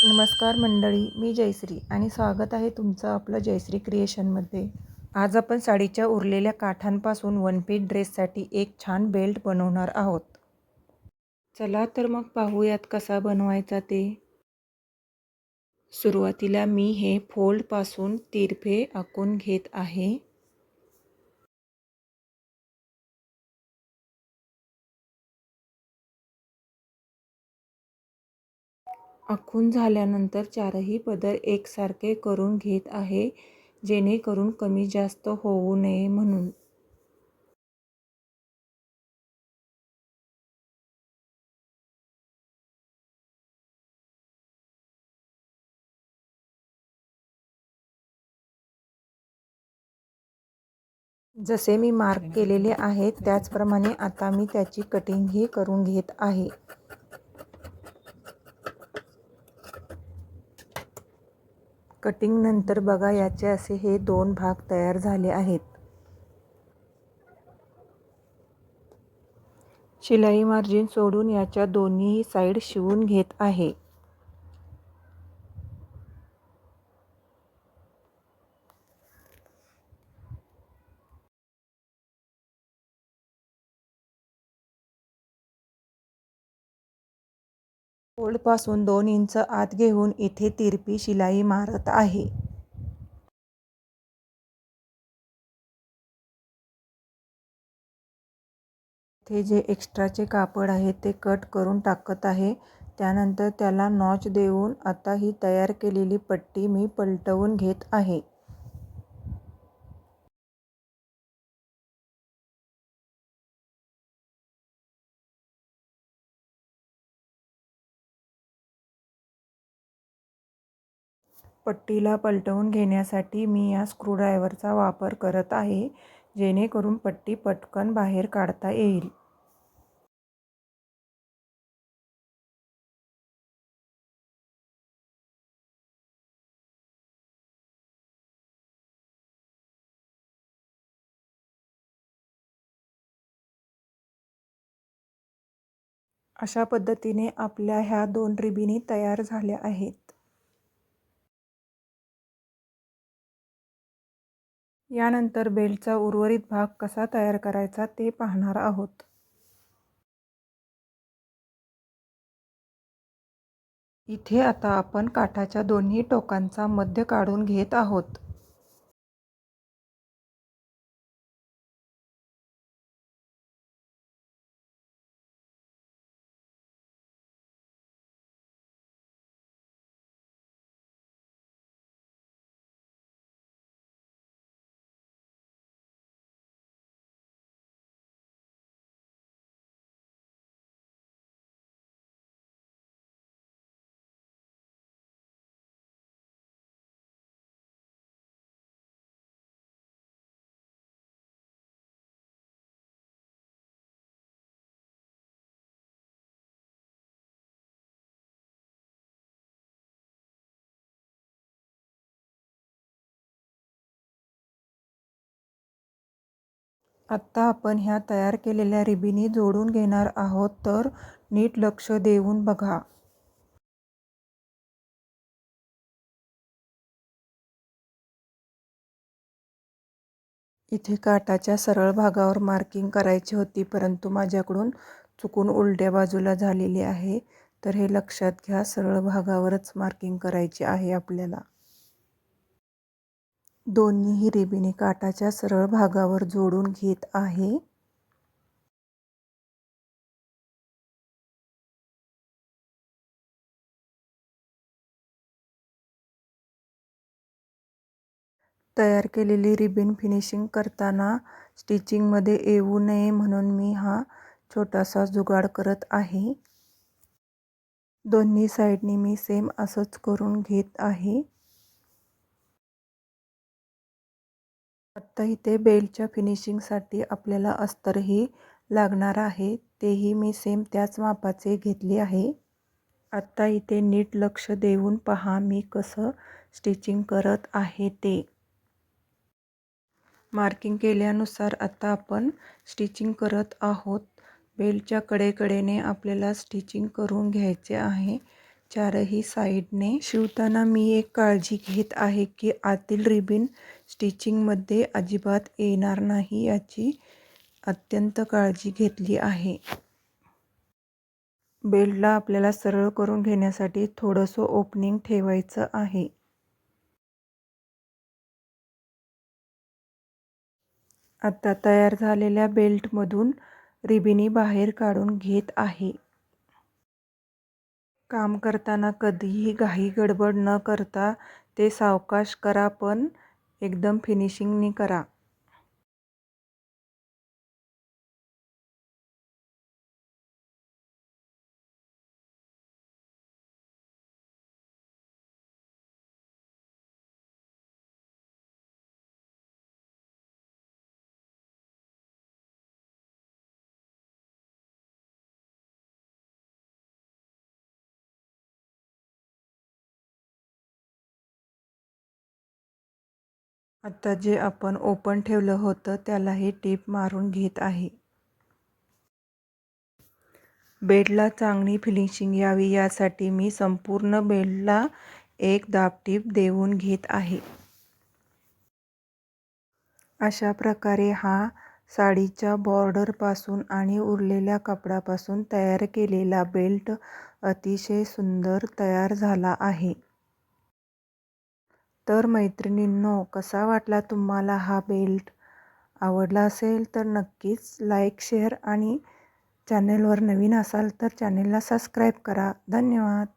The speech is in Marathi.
नमस्कार मंडळी, मी जयश्री आणि स्वागत आहे तुमचं आपलं जयश्री क्रिएशनमध्ये. आज आपण साडीच्या उरलेल्या काठांपासून वन पीस ड्रेससाठी एक छान बेल्ट बनवणार आहोत. चला तर मग पाहूयात कसा बनवायचा ते. सुरुवातीला मी हे फोल्डपासून तिरपे आखून घेत आहे. आखून झाल्यानंतर चारही पदर एकसारखे करून घेत आहे, जेणेकरून कमी जास्त होऊ नये म्हणून. जसे मी मार्क केलेले आहेत त्याचप्रमाणे आता मी त्याची कटिंगही करून घेत आहे. कटिंग नंतर बघा याचे असे हे दोन भाग तयार झाले आहेत. शिलाई मार्जिन सोडून याच्या दोन्ही साईड शिवून घेत आहे. फोल्डपासून 2 इंच आत घेऊन इथे तिरपी शिलाई मारत आहे. इथे जे एक्स्ट्राचे कापड आहे ते कट करून टाकत आहे. त्यानंतर त्याला नॉच देऊन आता ही तयार केलेली पट्टी मी पलटवून घेत आहे. पट्टीला पलटवून घेण्यासाठी मी या स्क्रूड्रायव्हरचा वापर करत आहे, जेणेकरून पट्टी पटकन बाहेर काढता येईल. अशा पद्धतीने आपल्या ह्या 2 रिबिनी तयार झाल्या आहेत. यानंतर बेल्टचा उर्वरित भाग कसा तयार करायचा ते पाहणार आहोत. इथे आता आपण काठाच्या दोन्ही टोकांचा मध्य काढून घेत आहोत. आत्ता आपण ह्या तयार केलेल्या रिबिनी जोडून घेणार आहोत, तर नीट लक्ष देऊन बघा. इथे काठाच्या सरळ भागावर मार्किंग करायची होती, परंतु माझ्याकडून चुकून उलट्या बाजूला झालेली आहे. तर हे लक्षात घ्या, सरळ भागावरच मार्किंग करायची आहे आपल्याला. दोन्हीही रिबिनी काठाच्या सरळ भागावर जोडून घेत आहे. तयार केलेली रिबीन फिनिशिंग करताना स्टिचिंगमध्ये येऊ नये म्हणून मी हा छोटासा जुगाड करत आहे. दोन्ही साईडनी मी सेम असंच करून घेत आहे. आता इथे बेल्टच्या फिनिशिंगसाठी आपल्याला अस्तरही लागणार आहे, तेही मी सेम त्याच मापाचे घेतले आहे. आता इथे नीट लक्ष देऊन पहा मी कसं स्टिचिंग करत आहे ते. मार्किंग केल्यानुसार आता आपण स्टिचिंग करत आहोत. बेल्टच्या कडेकडेने आपल्याला स्टिचिंग करून घ्यायचे आहे. चारही साईडने शिवताना मी एक काळजी घेत आहे की आतील रिबीन स्टिचिंगमध्ये अजिबात येणार नाही, याची अत्यंत काळजी घेतली आहे. बेल्टला आपल्याला सरळ करून घेण्यासाठी थोडंसं ओपनिंग ठेवायचं आहे. आता तयार झालेल्या बेल्टमधून रिबिनी बाहेर काढून घेत आहे. काम करताना कधीही घाई गडबड न करता ते सावकाश करा, पण एकदम फिनिशिंगनी करा. आता जे आपण ओपन ठेवलं होतं त्याला हे टीप मारून घेत आहे. बेल्टला चांगली फिनिशिंग यावी यासाठी मी संपूर्ण बेल्टला एक दाबटीप देऊन घेत आहे. अशा प्रकारे हा साडीच्या बॉर्डरपासून आणि उरलेल्या कपड्यापासून तयार केलेला बेल्ट अतिशय सुंदर तयार झाला आहे. तर मैत्रिणींनो, कसा वाटला तुम्हाला हा बेल्ट? आवडला असेल तर नक्कीच लाईक, शेअर आणि चॅनलवर नवीन असाल तर चॅनलला सबस्क्राईब करा. धन्यवाद.